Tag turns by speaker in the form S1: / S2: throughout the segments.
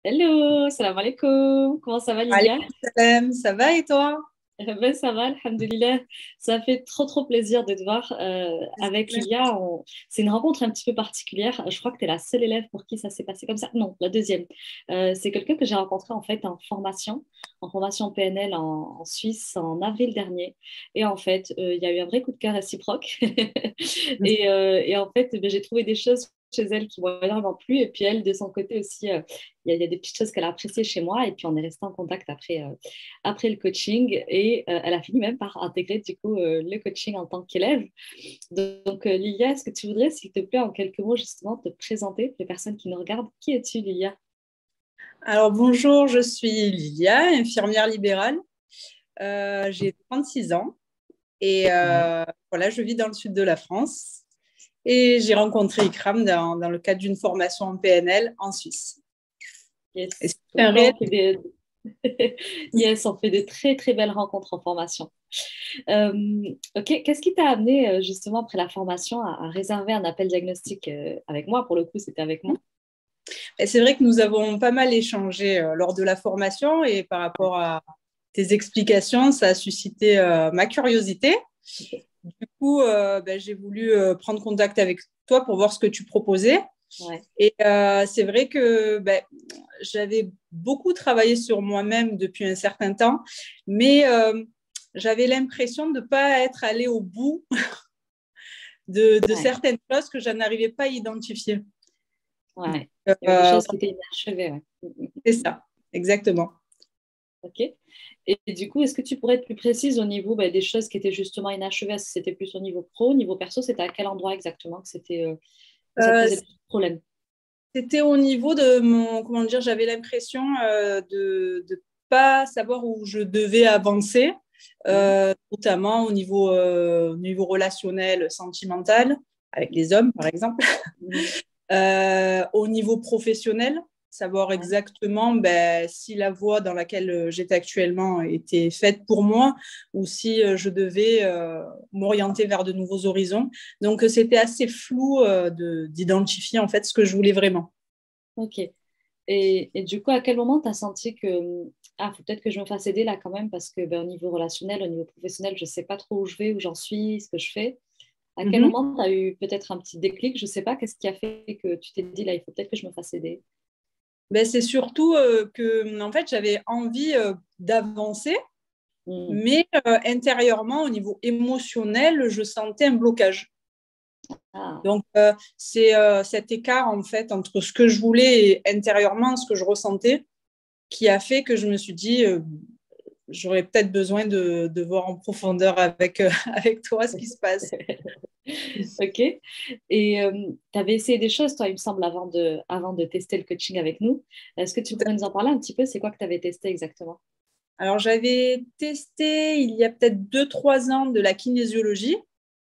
S1: Hello, salam alaikum. Comment ça va,
S2: Allez,
S1: Lilia?
S2: salam, ça va et toi?
S1: Ben, ça va, alhamdoulilah. Ça fait trop plaisir de te voir. Avec
S2: Merci.
S1: Lilia, c'est une rencontre un petit peu particulière. Je crois que tu es la seule élève pour qui ça s'est passé comme ça. Non, la deuxième. C'est quelqu'un que j'ai rencontré en fait en formation PNL en Suisse en avril dernier. Et en fait, il y a eu un vrai coup de cœur réciproque. Et en fait, ben, j'ai trouvé des choses chez elle qui m'ont énormément plu. Et puis elle, de son côté aussi, il y a des petites choses qu'elle a appréciées chez moi. Et puis on est resté en contact après le coaching et elle a fini même par intégrer du coup le coaching en tant qu'élève. Donc Lilia, est-ce que tu voudrais, s'il te plaît, en quelques mots justement, te présenter pour les personnes qui nous regardent? Qui es-tu, Lilia?
S2: Alors bonjour, je suis Lilia, infirmière libérale. J'ai 36 ans et
S1: Ouais.
S2: voilà, je vis dans le sud de la France et j'ai rencontré Ikram dans le cadre d'une formation en PNL en Suisse. Et
S1: Yes.
S2: c'est
S1: Comme
S2: un
S1: quoi,
S2: réel.
S1: yes, on fait de très belles rencontres en formation. Euh, ok, qu'est-ce qui t'a amené justement après la formation à réserver un appel diagnostic avec moi? Pour le coup, c'était avec moi.
S2: Et c'est vrai que nous avons pas mal échangé lors de la formation et par rapport à tes explications, ça a suscité ma curiosité. Du coup, j'ai voulu prendre contact avec toi pour voir ce que tu proposais.
S1: Ouais.
S2: Et c'est vrai que j'avais beaucoup travaillé sur moi-même depuis un certain temps, mais j'avais l'impression de ne pas être allée au bout de
S1: Ouais.
S2: certaines choses que je n'arrivais pas à identifier.
S1: Ouais. Il y avait des
S2: Euh,
S1: choses qui étaient inachevées. Ouais.
S2: c'est ça, exactement.
S1: Ok. Et du coup, est-ce que tu pourrais être plus précise au niveau des choses qui étaient justement inachevées? Est-ce que c'était plus au niveau pro, au niveau perso? C'était à quel endroit exactement que ça te
S2: Euh,
S1: posait plus de problème?
S2: C'était au niveau de mon, comment dire, j'avais l'impression de ne pas savoir où je devais avancer,
S1: Mhm.
S2: notamment au niveau relationnel, sentimental, avec les hommes, par exemple.
S1: Mhm.
S2: Au niveau professionnel, savoir
S1: Ouais.
S2: exactement si la voie dans laquelle j'étais actuellement était faite pour moi ou si je devais m'orienter vers de nouveaux horizons. Donc, c'était assez flou d'identifier en fait ce que je voulais vraiment.
S1: Ok. Et du coup, à quel moment tu as senti que, ah, faut peut-être que je me fasse aider là quand même, parce que au niveau relationnel, au niveau professionnel, je ne sais pas trop où je vais, où j'en suis, ce que je fais. À quel
S2: Mhm.
S1: moment tu as eu peut-être un petit déclic? Je ne sais pas, qu'est-ce qui a fait que tu t'es dit là, il faut peut-être que je me fasse aider?
S2: C'est surtout que en fait, j'avais envie d'avancer,
S1: Hmm.
S2: mais intérieurement, au niveau émotionnel, je sentais un blocage.
S1: Ah,
S2: Donc, c'est cet écart, en fait, entre ce que je voulais et intérieurement, ce que je ressentais, qui a fait que je me suis dit, j'aurais peut-être besoin de voir en profondeur avec, avec toi ce qui se passe.
S1: ok. Et tu avais essayé des choses, toi, il me semble, avant de tester le coaching avec nous. Est-ce que tu
S2: Tout
S1: pourrais
S2: à-
S1: nous en parler un petit peu? C'est quoi que tu avais testé exactement?
S2: Alors, j'avais testé il y a peut-être 2, 3 ans de la kinésiologie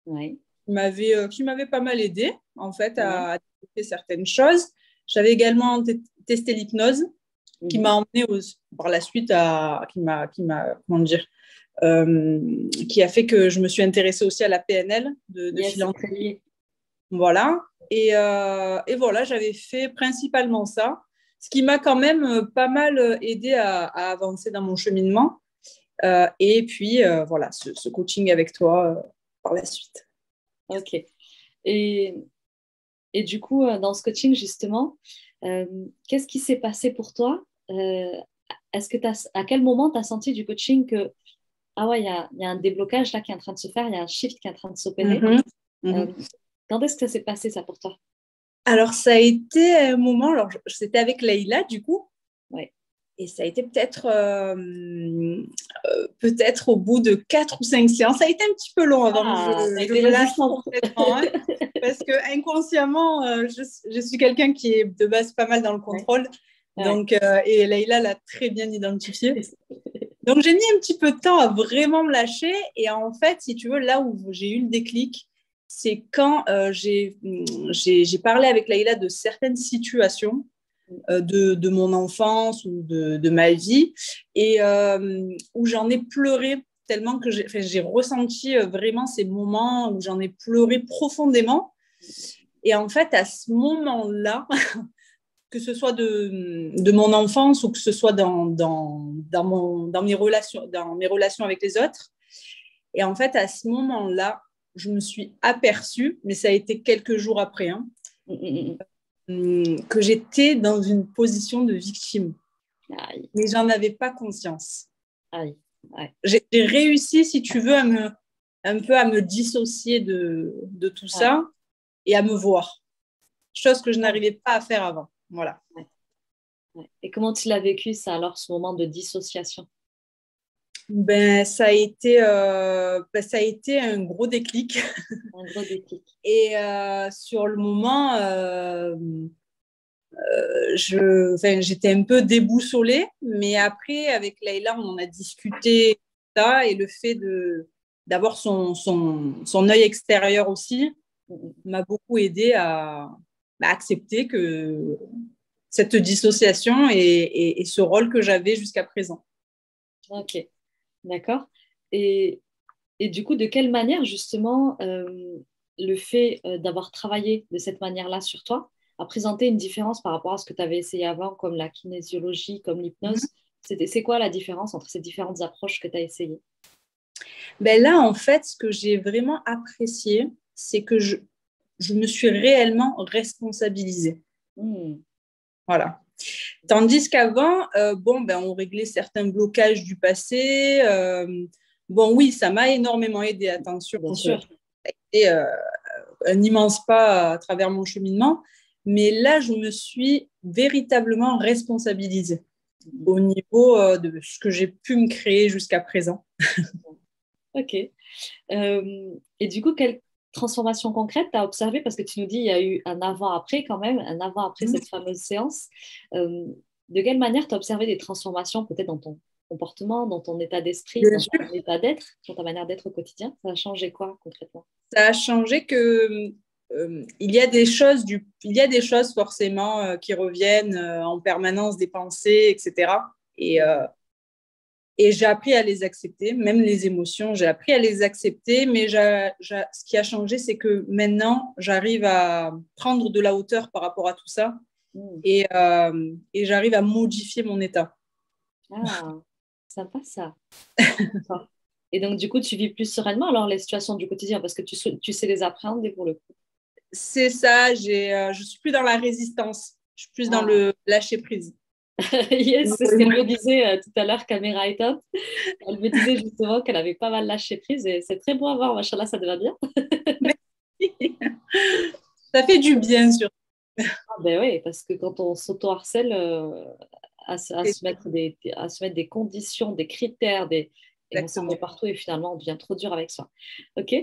S1: Oui.
S2: qui m'avait pas mal aidé, en fait,
S1: Ouais.
S2: à développer certaines choses. J'avais également testé l'hypnose, qui
S1: Mhm.
S2: m'a emmené par la suite comment dire, qui a fait que je me suis intéressée aussi à la PNL de
S1: Yes,
S2: fil
S1: c'est
S2: en
S1: très lié.
S2: voilà. Et voilà, j'avais fait principalement ça, ce qui m'a quand même pas mal aidé à avancer dans mon cheminement. Et puis, voilà, ce coaching avec toi par la suite.
S1: Ok. Et, et du coup, dans ce coaching, justement, euh, qu'est-ce qui s'est passé pour toi? Est-ce que à quel moment tu as senti du coaching que, ah ouais, il y a un déblocage là qui est en train de se faire, il y a un shift qui est en train de s'opérer?
S2: Mhm.
S1: Euh,
S2: Mhm.
S1: quand est-ce que ça s'est passé ça pour toi?
S2: Alors, ça a été un moment, alors c'était avec Leïla, du coup,
S1: Ouais.
S2: et ça a été peut-être au bout de 4 ou 5 séances. Ça a été un petit peu long avant que
S1: Ah, t'as
S2: je
S1: été
S2: me lâche
S1: résistante.
S2: complètement, hein, parce que inconsciemment, je suis quelqu'un qui est de base pas mal dans le
S1: Ouais.
S2: contrôle,
S1: Ouais.
S2: donc, et Leïla l'a très bien identifié. Donc, j'ai mis un petit peu de temps à vraiment me lâcher, et en fait, si tu veux, là où j'ai eu le déclic, c'est quand j'ai parlé avec Leïla de certaines situations de mon enfance ou de ma vie, et où j'en ai pleuré tellement que j'ai ressenti vraiment ces moments où j'en ai pleuré profondément. Et en fait, à ce moment-là, que ce soit de mon enfance ou que ce soit dans mes relations avec les autres. Et en fait, à ce moment-là, je me suis aperçue, mais ça a été quelques jours après, hein, que j'étais dans une position de victime.
S1: Aïe.
S2: Mais j'en avais pas conscience.
S1: Aïe. Ouais.
S2: J'ai réussi, si tu veux, un peu à me dissocier de tout ça et à me voir. Chose que je n'arrivais pas à faire avant. Voilà.
S1: Ouais. Ouais. Et comment tu l'as vécu, ça, alors, ce moment de dissociation?
S2: Ça a été un gros déclic.
S1: Un gros déclic.
S2: Et sur le moment, j'étais un peu déboussolée. Mais après, avec Leïla, on en a discuté ça, et le fait d'avoir son œil extérieur aussi m'a beaucoup aidé à accepter que cette dissociation et ce rôle que j'avais jusqu'à présent.
S1: Ok, d'accord. Et du coup, de quelle manière, justement, le fait d'avoir travaillé de cette manière-là sur toi a présenté une différence par rapport à ce que tu avais essayé avant, comme la kinésiologie, comme l'hypnose? C'est quoi la différence entre ces différentes approches que tu as essayées?
S2: Là, en fait, ce que j'ai vraiment apprécié, c'est que je me suis réellement responsabilisée. Voilà. Tandis qu'avant, on réglait certains blocages du passé. Oui, ça m'a énormément aidé, attention.
S1: Bien sûr.
S2: Ça a été un immense pas à travers mon cheminement. Mais là, je me suis véritablement responsabilisée au niveau de ce que j'ai pu me créer jusqu'à présent.
S1: Ok. Et du coup, quelle transformation concrète tu as observée? Parce que tu nous dis il y a eu un avant-après quand même, un avant-après cette fameuse séance. De quelle manière tu as observé des transformations peut-être dans ton comportement, dans ton état d'esprit, dans ton état d'être, dans ta manière d'être au quotidien? Ça a changé quoi concrètement?
S2: Ça a changé que il y a des choses forcément qui reviennent en permanence, des pensées, etc. Et j'ai appris à les accepter, même les émotions, j'ai appris à les accepter, mais ce qui a changé, c'est que maintenant, j'arrive à prendre de la hauteur par rapport à tout ça et j'arrive à modifier mon état.
S1: Ah, sympa ça. Et donc, du coup, tu vis plus sereinement alors les situations du quotidien parce que tu sais les appréhender pour le coup.
S2: C'est ça, je suis plus dans la résistance, je suis plus dans le lâcher-prise.
S1: Yes, c'est ce qu'elle me disait tout à l'heure, caméra est top. Elle me disait justement qu'elle avait pas mal lâché prise et c'est très beau à voir, machallah, ça te va bien.
S2: Ça fait du bien, surtout.
S1: Ah ben oui, parce que quand on s'auto-harcèle à se mettre des conditions, des critères, et on s'en met partout et finalement on devient trop dur avec soi. Ok.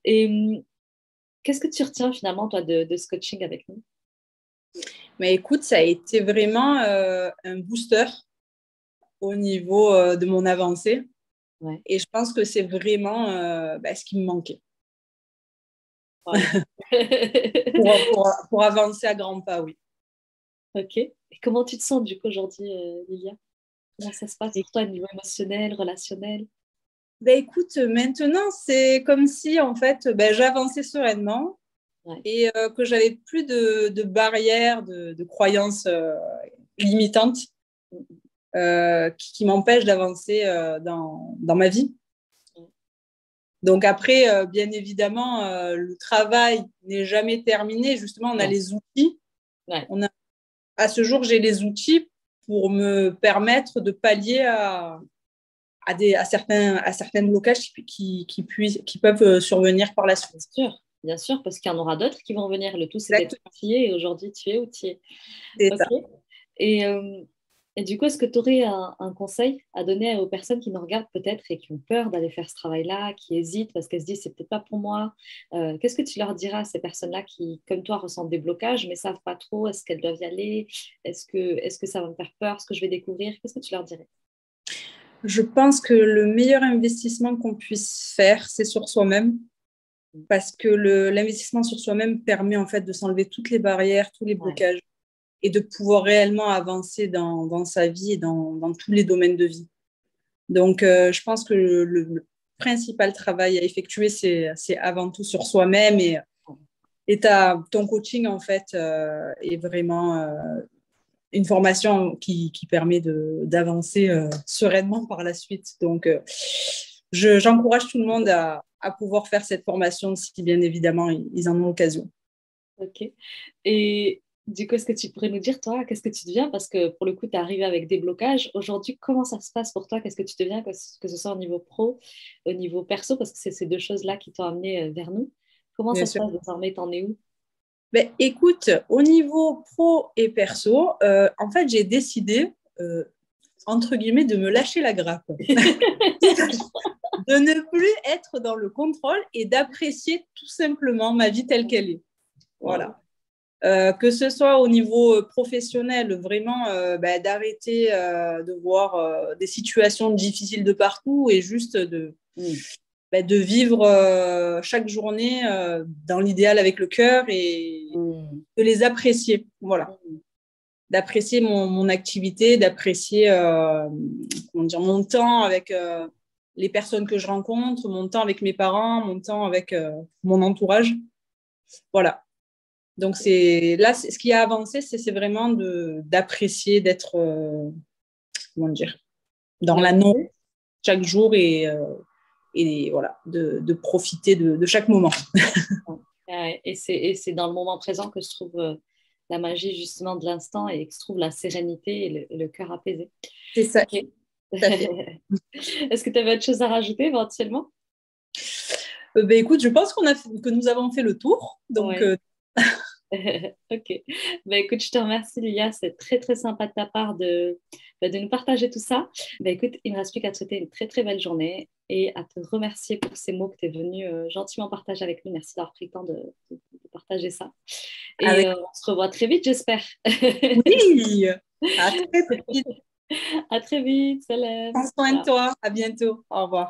S1: Et qu'est-ce que tu retiens finalement, toi, de ce coaching avec nous?
S2: Mais écoute, ça a été vraiment un booster au niveau de mon avancée.
S1: Ouais.
S2: Et je pense que c'est vraiment ce qui me manquait. Ouais. pour avancer à grands pas, oui.
S1: Ok. Et comment tu te sens du coup aujourd'hui, Lilia? Comment ça se passe pour toi au niveau émotionnel, relationnel?
S2: Écoute, maintenant, c'est comme si en fait, j'avançais sereinement et que j'avais plus de barrières, de croyances limitantes qui m'empêchent d'avancer dans ma vie. Donc après, bien évidemment, le travail n'est jamais terminé. Justement, on a les outils. À ce jour, j'ai les outils pour me permettre de pallier à certains blocages qui peuvent survenir par la suite.
S1: Bien sûr, parce qu'il y en aura d'autres qui vont venir. Le tout, c'est d'être outillé et aujourd'hui, tu es outillé.
S2: C'est ça.
S1: Et du coup, est-ce que tu aurais un conseil à donner aux personnes qui nous regardent peut-être et qui ont peur d'aller faire ce travail-là, qui hésitent parce qu'elles se disent c'est peut-être pas pour moi? Qu'est-ce que tu leur diras à ces personnes-là qui, comme toi, ressentent des blocages mais ne savent pas trop? Est-ce qu'elles doivent y aller? Est-ce que ça va me faire peur? Ce que je vais découvrir? Qu'est-ce que tu leur dirais?
S2: Je pense que le meilleur investissement qu'on puisse faire, c'est sur soi-même. Parce que l'investissement sur soi-même permet en fait de s'enlever toutes les barrières, tous les blocages et de pouvoir réellement avancer dans sa vie et dans tous les domaines de vie. Donc, je pense que le principal travail à effectuer, c'est avant tout sur soi-même et ton coaching, en fait, est vraiment une formation qui permet d'avancer sereinement par la suite. Donc, j'encourage tout le monde à pouvoir faire cette formation si bien évidemment ils en ont l'occasion.
S1: Ok. Et du coup, est-ce que tu pourrais nous dire, toi, qu'est-ce que tu deviens? Parce que pour le coup, tu es arrivé avec des blocages. Aujourd'hui, comment ça se passe pour toi? Qu'est-ce que tu deviens, que ce soit au niveau pro, au niveau perso, parce que c'est ces deux choses-là qui t'ont amené vers nous. Comment
S2: Bien
S1: ça se
S2: sûr.
S1: passe désormais? T'en es où?
S2: Ben, écoute, au niveau pro et perso, en fait, j'ai décidé, entre guillemets, de me lâcher la grappe. De ne plus être dans le contrôle et d'apprécier tout simplement ma vie telle qu'elle est. Voilà. Que ce soit au niveau professionnel, vraiment d'arrêter de voir des situations difficiles de partout et juste de vivre chaque journée dans l'idéal avec le cœur et de les apprécier. Voilà. D'apprécier mon activité, d'apprécier mon temps avec les personnes que je rencontre, mon temps avec mes parents, mon temps avec mon entourage. Voilà. Donc, ce qui a avancé, c'est vraiment d'apprécier, d'être, dans l'annonce chaque jour et voilà, de profiter de chaque moment.
S1: Et c'est dans le moment présent que se trouve la magie justement de l'instant et que se trouve la sérénité et le cœur apaisé.
S2: C'est ça.
S1: Okay. Est-ce que tu avais autre chose à rajouter éventuellement?
S2: Écoute, je pense que nous avons fait le tour. Donc,
S1: ouais. Ok. Écoute, je te remercie, Lia. C'est très, très sympa de ta part de nous partager tout ça. Écoute, il ne me reste plus qu'à te souhaiter une très, très belle journée et à te remercier pour ces mots que tu es venu gentiment partager avec nous. Merci d'avoir pris le temps de partager ça. Et on se revoit très vite, j'espère.
S2: Oui, à très vite.
S1: À très vite. Salam.
S2: Prends soin de toi. À bientôt. Au revoir.